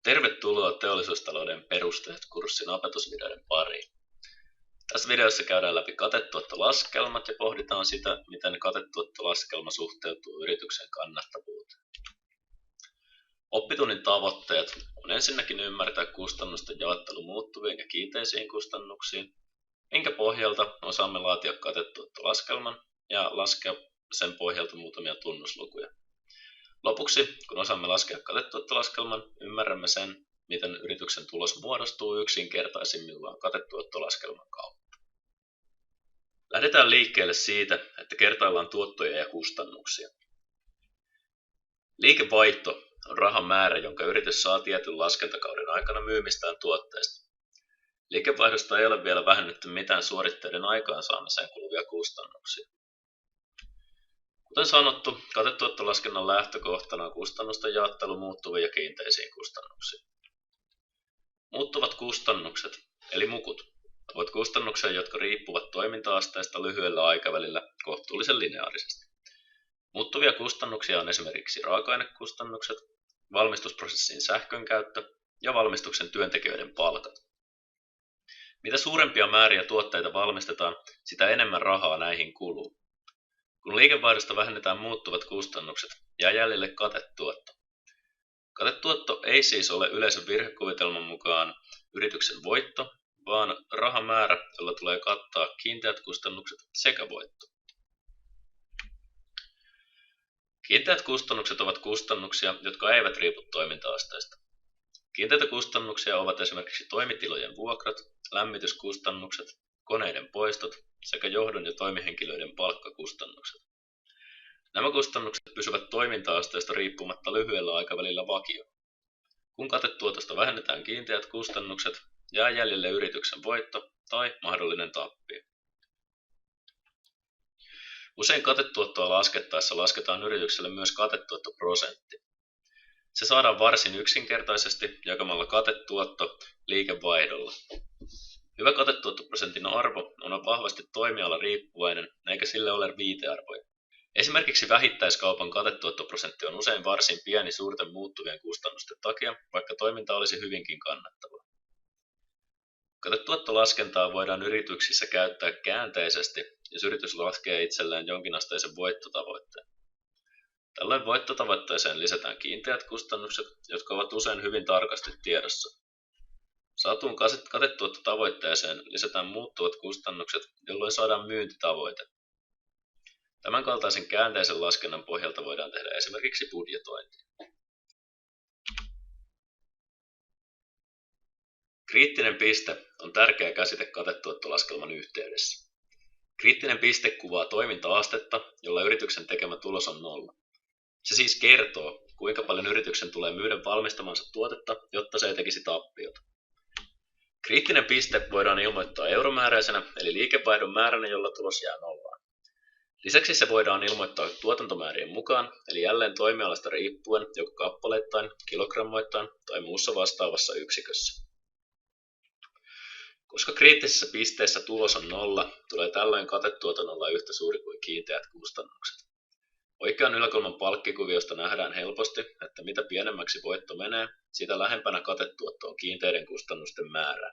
Tervetuloa Teollisuustalouden perusteet-kurssin opetusvideoiden pariin. Tässä videossa käydään läpi katetuottolaskelmat ja pohditaan sitä, miten katetuottolaskelma suhteutuu yrityksen kannattavuuteen. Oppitunnin tavoitteet on ensinnäkin ymmärtää kustannusten jaottelu muuttuviin ja kiinteisiin kustannuksiin, minkä pohjalta osaamme laatia katetuottolaskelman ja laskea sen pohjalta muutamia tunnuslukuja. Lopuksi, kun osaamme laskea katetuottolaskelman, ymmärrämme sen, miten yrityksen tulos muodostuu yksinkertaisimmillaan katetuottolaskelman kautta. Lähdetään liikkeelle siitä, että kertaillaan tuottoja ja kustannuksia. Liikevaihto on rahan määrä, jonka yritys saa tietyn laskentakauden aikana myymistään tuotteista. Liikevaihdosta ei ole vielä vähennetty mitään suoritteiden aikaansaamiseen kuluvia kustannuksia. Kuten sanottu, katetuottolaskennan lähtökohtana on kustannusten jaottelu muuttuviin ja kiinteisiin kustannuksiin. Muuttuvat kustannukset, eli mukut, ovat kustannuksia, jotka riippuvat toiminta-asteesta lyhyellä aikavälillä kohtuullisen lineaarisesti. Muuttuvia kustannuksia on esimerkiksi raaka-ainekustannukset, valmistusprosessin sähkönkäyttö ja valmistuksen työntekijöiden palkat. Mitä suurempia määriä tuotteita valmistetaan, sitä enemmän rahaa näihin kuluu. Kun liikevaihdosta vähennetään muuttuvat kustannukset, jää jäljelle katetuotto. Katetuotto ei siis ole yleisön virhekuvitelman mukaan yrityksen voitto, vaan rahamäärä, jolla tulee kattaa kiinteät kustannukset sekä voitto. Kiinteät kustannukset ovat kustannuksia, jotka eivät riipu toiminta-asteesta. Kiinteitä kustannuksia ovat esimerkiksi toimitilojen vuokrat, lämmityskustannukset, koneiden poistot sekä johdon ja toimihenkilöiden palkkakustannukset. Nämä kustannukset pysyvät toiminta-asteesta riippumatta lyhyellä aikavälillä vakio. Kun katetuotosta vähennetään kiinteät kustannukset, jää jäljelle yrityksen voitto tai mahdollinen tappio. Usein katetuottoa laskettaessa lasketaan yritykselle myös katetuottoprosentti. Se saadaan varsin yksinkertaisesti jakamalla katetuotto liikevaihdolla. Hyvä katetuottoprosentin arvo on vahvasti toimiala riippuvainen, eikä sille ole viitearvoja. Esimerkiksi vähittäiskaupan katetuottoprosentti on usein varsin pieni suurten muuttuvien kustannusten takia, vaikka toiminta olisi hyvinkin kannattavaa. Katetuottolaskentaa voidaan yrityksissä käyttää käänteisesti, jos yritys laskee itselleen jonkinasteisen voittotavoitteen. Tällöin voittotavoitteeseen lisätään kiinteät kustannukset, jotka ovat usein hyvin tarkasti tiedossa. Saatuun katetuottotavoitteeseen lisätään muuttuvat kustannukset, jolloin saadaan myyntitavoite. Tämän kaltaisen käänteisen laskennan pohjalta voidaan tehdä esimerkiksi budjetointi. Kriittinen piste on tärkeä käsite katetuottolaskelman yhteydessä. Kriittinen piste kuvaa toiminta-astetta, jolla yrityksen tekemä tulos on 0. Se siis kertoo, kuinka paljon yrityksen tulee myydä valmistamansa tuotetta, jotta se ei tekisi tappiota. Kriittinen piste voidaan ilmoittaa euromääräisenä, eli liikevaihdon määränä, jolla tulos jää nollaan. Lisäksi se voidaan ilmoittaa tuotantomäärien mukaan, eli jälleen toimialasta riippuen, joko kappaleittain, kilogrammoittain tai muussa vastaavassa yksikössä. Koska kriittisessä pisteessä tulos on 0, tulee tällöin katetuoton olla yhtä suuri kuin kiinteät kustannukset. Oikean yläkulman palkkikuviosta nähdään helposti, että mitä pienemmäksi voitto menee, sitä lähempänä katetuotto on kiinteiden kustannusten määrää.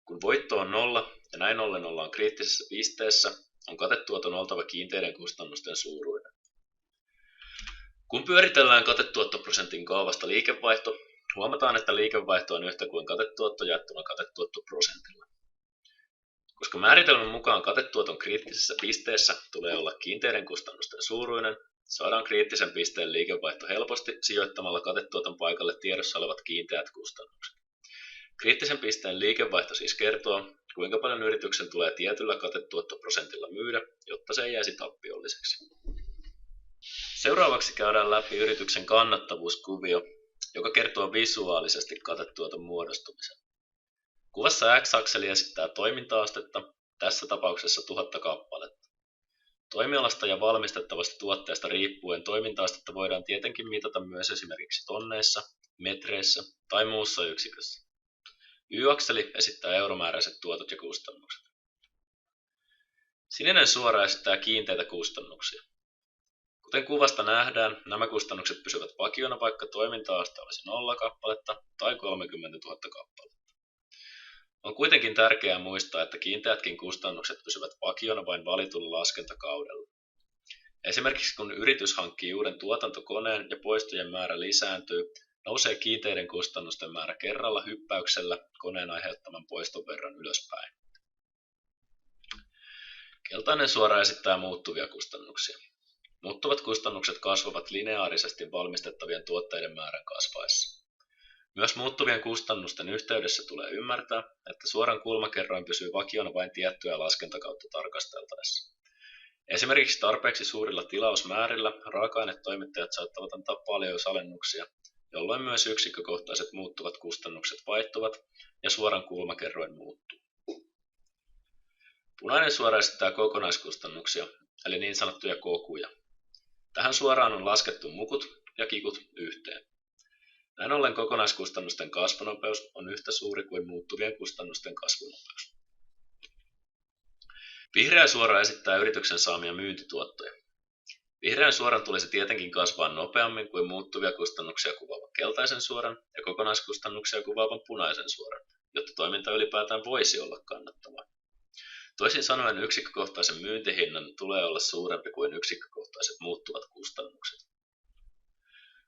Kun voitto on 0 ja näin ollen ollaan kriittisessä pisteessä, on katetuoton oltava kiinteiden kustannusten suuruinen. Kun pyöritellään katetuottoprosentin kaavasta liikevaihto, huomataan, että liikevaihto on yhtä kuin katetuotto jaettuna katetuottoprosentilla. Koska määritelmän mukaan katetuoton kriittisessä pisteessä tulee olla kiinteiden kustannusten suuruinen, saadaan kriittisen pisteen liikevaihto helposti sijoittamalla katetuoton paikalle tiedossa olevat kiinteät kustannukset. Kriittisen pisteen liikevaihto siis kertoo, kuinka paljon yrityksen tulee tietyllä katetuottoprosentilla myydä, jotta se ei jäisi tappiolliseksi. Seuraavaksi käydään läpi yrityksen kannattavuuskuvio, joka kertoo visuaalisesti katetuoton muodostumisen. Kuvassa X-akseli esittää toiminta-astetta, tässä tapauksessa 1000 kappaletta. Toimialasta ja valmistettavasta tuotteesta riippuen toiminta-astetta voidaan tietenkin mitata myös esimerkiksi tonneissa, metreissä tai muussa yksikössä. Y-akseli esittää euromääräiset tuotot ja kustannukset. Sininen suora esittää kiinteitä kustannuksia. Kuten kuvasta nähdään, nämä kustannukset pysyvät vakiona, vaikka toiminta-aste olisi 0 kappaletta tai 30 000 kappaletta. On kuitenkin tärkeää muistaa, että kiinteätkin kustannukset pysyvät vakiona vain valitulla laskentakaudella. Esimerkiksi kun yritys hankkii uuden tuotantokoneen ja poistojen määrä lisääntyy, nousee kiinteiden kustannusten määrä kerralla hyppäyksellä koneen aiheuttaman poiston verran ylöspäin. Keltainen suora esittää muuttuvia kustannuksia. Muuttuvat kustannukset kasvavat lineaarisesti valmistettavien tuotteiden määrän kasvaessa. Myös muuttuvien kustannusten yhteydessä tulee ymmärtää, että suoran kulmakerroin pysyy vakiona vain tiettyä laskentakautta tarkasteltaessa. Esimerkiksi tarpeeksi suurilla tilausmäärillä raaka-ainetoimittajat saattavat antaa paljousalennuksia, jolloin myös yksikkökohtaiset muuttuvat kustannukset vaihtuvat ja suoran kulmakerroin muuttuu. Punainen suora esittää kokonaiskustannuksia, eli niin sanottuja kokuja. Tähän suoraan on laskettu mukut ja kikut yhteen. Näin ollen kokonaiskustannusten kasvunopeus on yhtä suuri kuin muuttuvien kustannusten kasvunopeus. Vihreä suora esittää yrityksen saamia myyntituottoja. Vihreän suoran tulisi tietenkin kasvaa nopeammin kuin muuttuvia kustannuksia kuvaavan keltaisen suoran ja kokonaiskustannuksia kuvaavan punaisen suoran, jotta toiminta ylipäätään voisi olla kannattavaa. Toisin sanoen yksikkökohtaisen myyntihinnan tulee olla suurempi kuin yksikkökohtaiset muuttuvat kustannukset.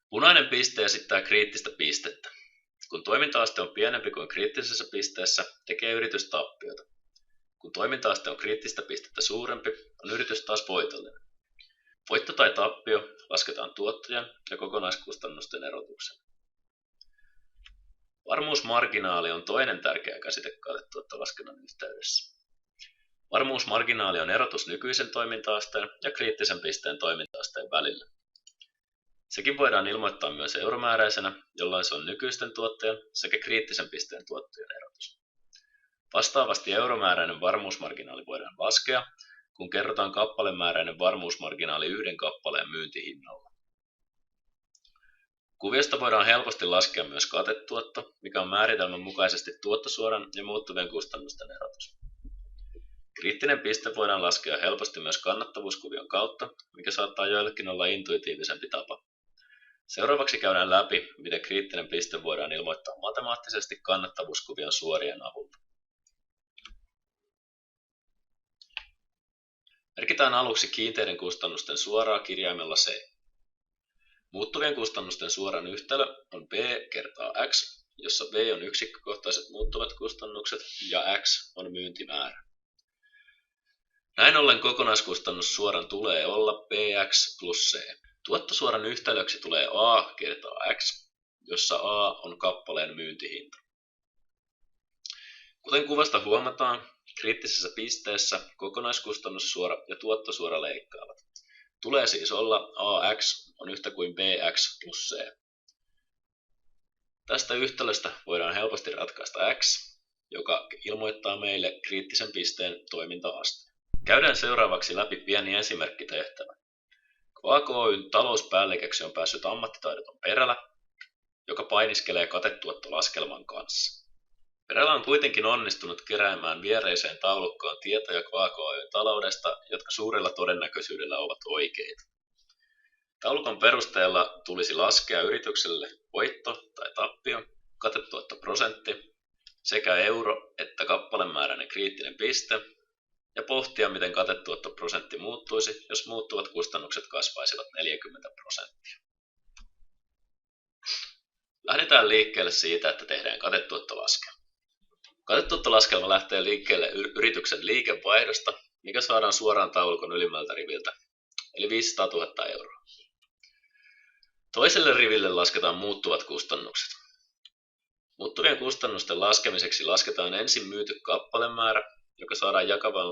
Punainen piste esittää kriittistä pistettä. Kun toiminta-aste on pienempi kuin kriittisessä pisteessä, tekee yritys tappiota. Kun toiminta-aste on kriittistä pistettä suurempi, on yritys taas voitollinen. Voitto tai tappio lasketaan tuottojen ja kokonaiskustannusten erotuksena. Varmuusmarginaali on toinen tärkeä käsite katetuottolaskennan yhteydessä. Varmuusmarginaali on erotus nykyisen toiminta-asteen ja kriittisen pisteen toiminta-asteen välillä. Sekin voidaan ilmoittaa myös euromääräisenä, jolloin se on nykyisten tuottojen sekä kriittisen pisteen tuottojen erotus. Vastaavasti euromääräinen varmuusmarginaali voidaan laskea, kun kerrotaan kappalemääräinen varmuusmarginaali yhden kappaleen myyntihinnalla. Kuviosta voidaan helposti laskea myös katetuotto, mikä on määritelmän mukaisesti tuottosuoran ja muuttuvien kustannusten erotus. Kriittinen piste voidaan laskea helposti myös kannattavuuskuvion kautta, mikä saattaa joillekin olla intuitiivisempi tapa. Seuraavaksi käydään läpi, miten kriittinen piste voidaan ilmoittaa matemaattisesti kannattavuuskuvion suorien avulla. Merkitään aluksi kiinteiden kustannusten suoraa kirjaimella C. Muuttuvien kustannusten suoran yhtälö on B kertaa X, jossa B on yksikkökohtaiset muuttuvat kustannukset ja X on myyntimäärä. Näin ollen kokonaiskustannus suoran tulee olla Bx plus C. Tuottosuoran yhtälöksi tulee A kertaa X, jossa A on kappaleen myyntihinta. Kuten kuvasta huomataan, kriittisessä pisteessä kokonaiskustannussuora ja tuottosuora leikkaavat. Tulee siis olla AX on yhtä kuin BX plus C. Tästä yhtälöstä voidaan helposti ratkaista X, joka ilmoittaa meille kriittisen pisteen toiminta-asteen. Käydään seuraavaksi läpi pieni esimerkkitehtävä. Kvak Oyn talouspäälliköksi on päässyt ammattitaidoton Perälä, joka painiskelee katetuottolaskelman kanssa. Perälä on kuitenkin onnistunut keräämään viereiseen taulukkoon tietoja Kvak Oyn taloudesta, jotka suurella todennäköisyydellä ovat oikeita. Taulukon perusteella tulisi laskea yritykselle voitto tai tappio, katetuottoprosentti sekä euro- että kappalemääräinen kriittinen piste ja pohtia, miten katetuottoprosentti muuttuisi, jos muuttuvat kustannukset kasvaisivat 40%. Lähdetään liikkeelle siitä, että tehdään katetuottolaskelma. Katetuottolaskelma lähtee liikkeelle yrityksen liikevaihdosta, mikä saadaan suoraan taulukon ylimmältä riviltä, eli 500 000 euroa. Toiselle riville lasketaan muuttuvat kustannukset. Muuttuvien kustannusten laskemiseksi lasketaan ensin myyty kappalemäärä, joka saadaan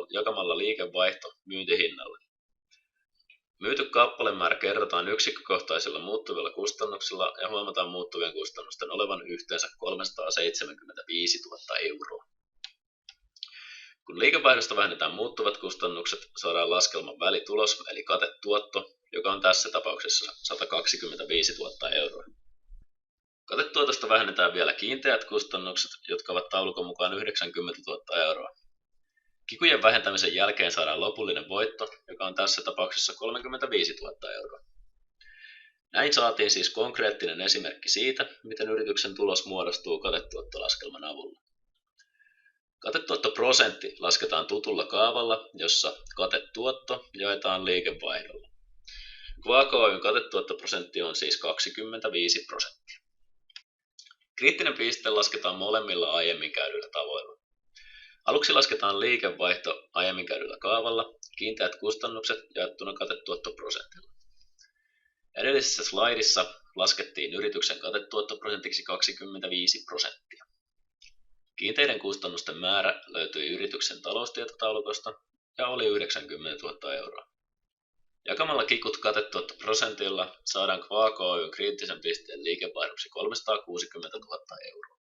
jakamalla liikevaihto myyntihinnalle. Myyty kappalemäärä kerrotaan yksikkökohtaisilla muuttuvilla kustannuksilla ja huomataan muuttuvien kustannusten olevan yhteensä 375 000 euroa. Kun liikevaihdosta vähennetään muuttuvat kustannukset, saadaan laskelman välitulos eli katetuotto, joka on tässä tapauksessa 125 000 euroa. Katetuotosta vähennetään vielä kiinteät kustannukset, jotka ovat taulukon mukaan 90 000 euroa. Kikujen vähentämisen jälkeen saadaan lopullinen voitto, joka on tässä tapauksessa 35 000 euroa. Näin saatiin siis konkreettinen esimerkki siitä, miten yrityksen tulos muodostuu katetuottolaskelman avulla. Katetuottoprosentti lasketaan tutulla kaavalla, jossa katetuotto jaetaan liikevaihdolla. Kvaako Oyn katetuottoprosentti on siis 25%. Kriittinen piste lasketaan molemmilla aiemmin käydyillä tavoilla. Aluksi lasketaan liikevaihto aiemmin käydyllä kaavalla, kiinteät kustannukset jaettuna katetuottoprosentilla. Edellisessä slaidissa laskettiin yrityksen katetuottoprosentiksi 25%. Kiinteiden kustannusten määrä löytyi yrityksen taloustietotaulukosta ja oli 90 000 euroa. Jakamalla kikut katetuottoprosentilla saadaan Kvaako Oyn kriittisen pisteen liikevaihdoksi 360 000 euroa.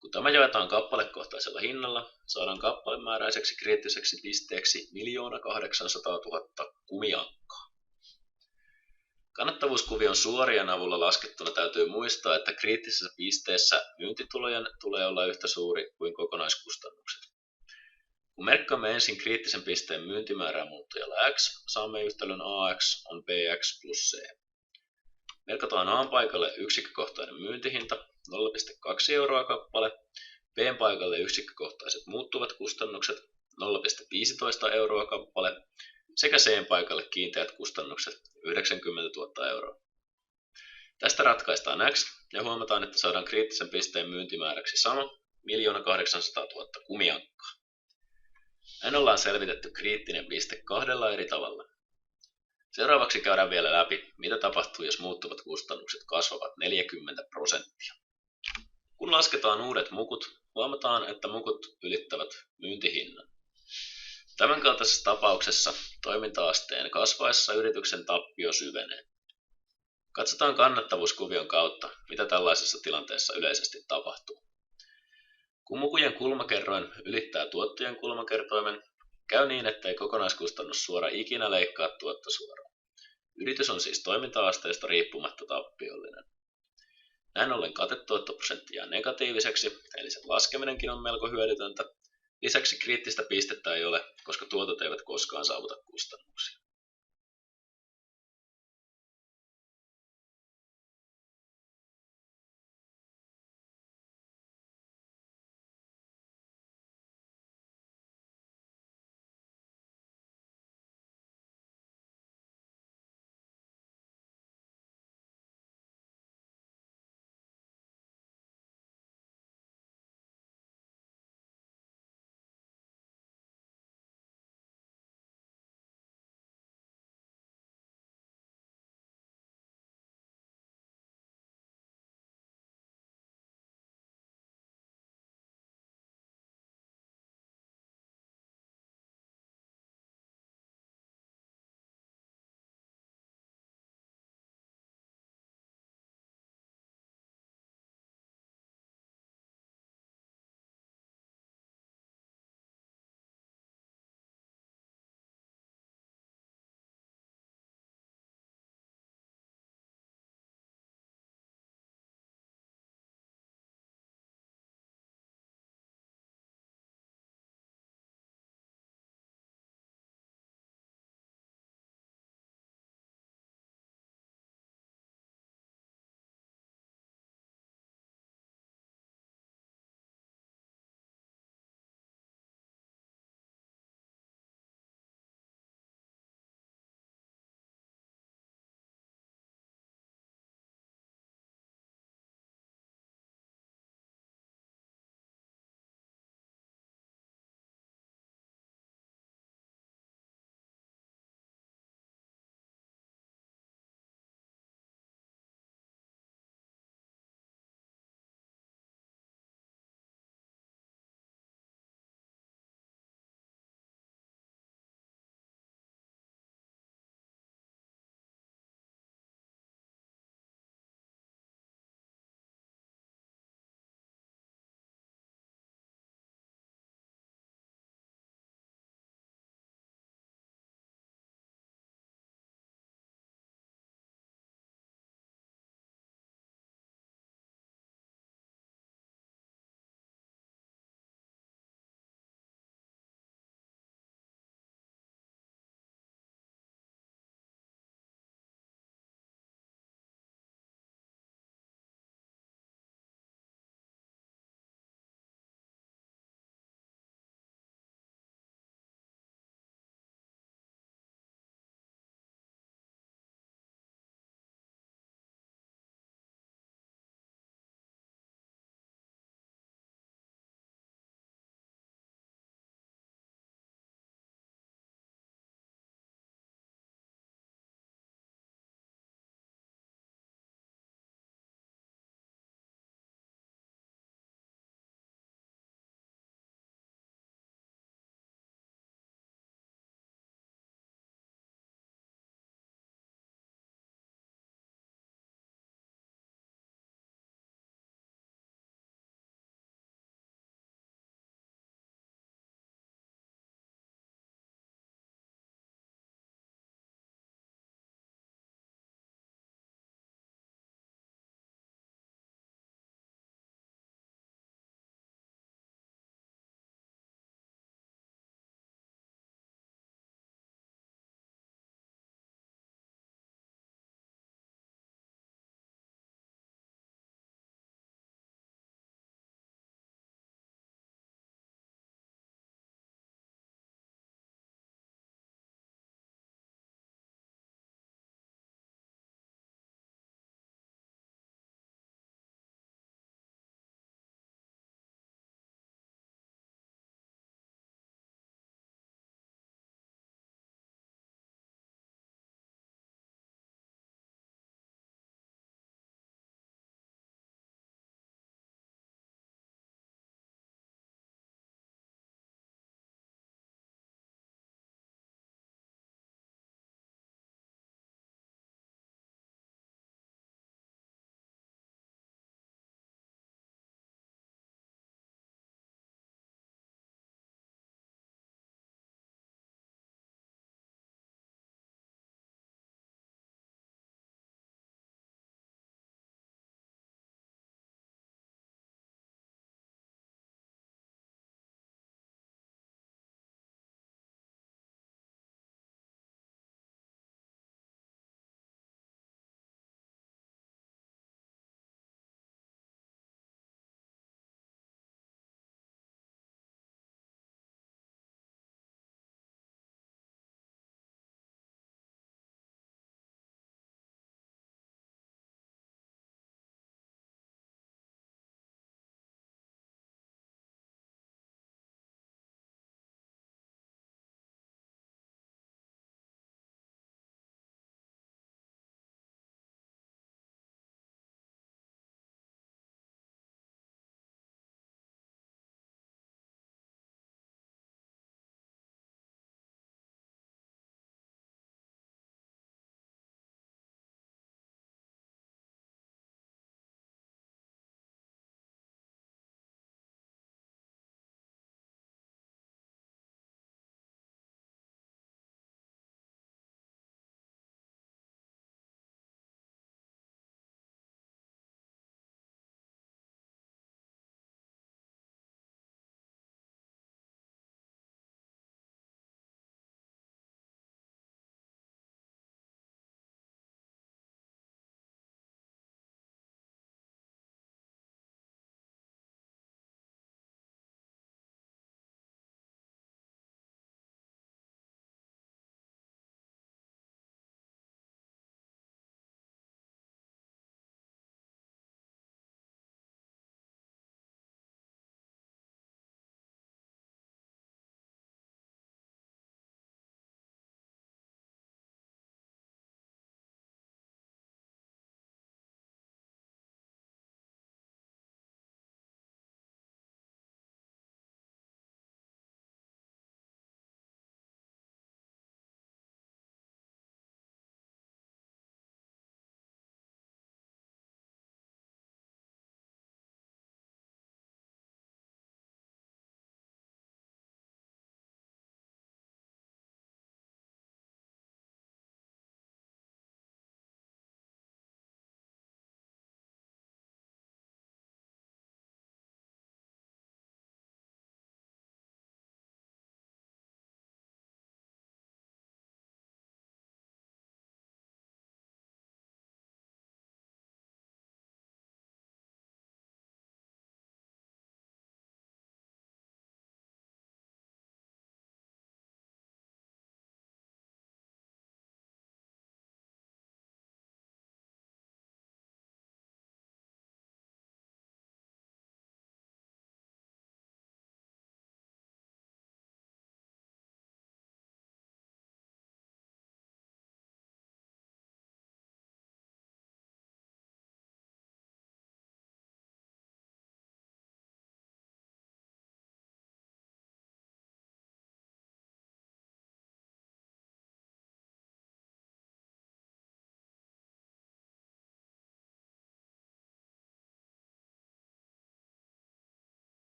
Kun tämä jaetaan kappalekohtaisella hinnalla, saadaan kappalemääräiseksi kriittiseksi pisteeksi 1 800 000 kumiankkaa. Kannattavuuskuvion suorien avulla laskettuna täytyy muistaa, että kriittisessä pisteessä myyntitulojen tulee olla yhtä suuri kuin kokonaiskustannukset. Kun merkkaamme ensin kriittisen pisteen myyntimäärää muuttujalla x, saamme yhtälön ax on bx plus c. Merkataan a paikalle yksikkökohtainen myyntihinta 0,2 euroa kappale, b paikalle yksikkökohtaiset muuttuvat kustannukset 0,15 euroa kappale sekä c paikalle kiinteät kustannukset 90 000 euroa. Tästä ratkaistaan x ja huomataan, että saadaan kriittisen pisteen myyntimääräksi sama 1 800 000 kumiankkaa. Näin ollaan selvitetty kriittinen piste kahdella eri tavalla. Seuraavaksi käydään vielä läpi, mitä tapahtuu, jos muuttuvat kustannukset kasvavat 40%. Kun lasketaan uudet mukut, huomataan, että mukut ylittävät myyntihinnan. Tämänkaltaisessa tapauksessa toiminta-asteen kasvaessa yrityksen tappio syvenee. Katsotaan kannattavuuskuvion kautta, mitä tällaisessa tilanteessa yleisesti tapahtuu. Kun mukujen kulmakerroin ylittää tuottojen kulmakertoimen, käy niin, ettei kokonaiskustannussuora ikinä leikkaa tuottosuoraa. Yritys on siis toiminta-asteesta riippumatta tappiollinen. Näin ollen katetuottoprosentti jää negatiiviseksi, eli sen laskeminenkin on melko hyödytöntä. Lisäksi kriittistä pistettä ei ole, koska tuotot eivät koskaan saavuta kustannuksia.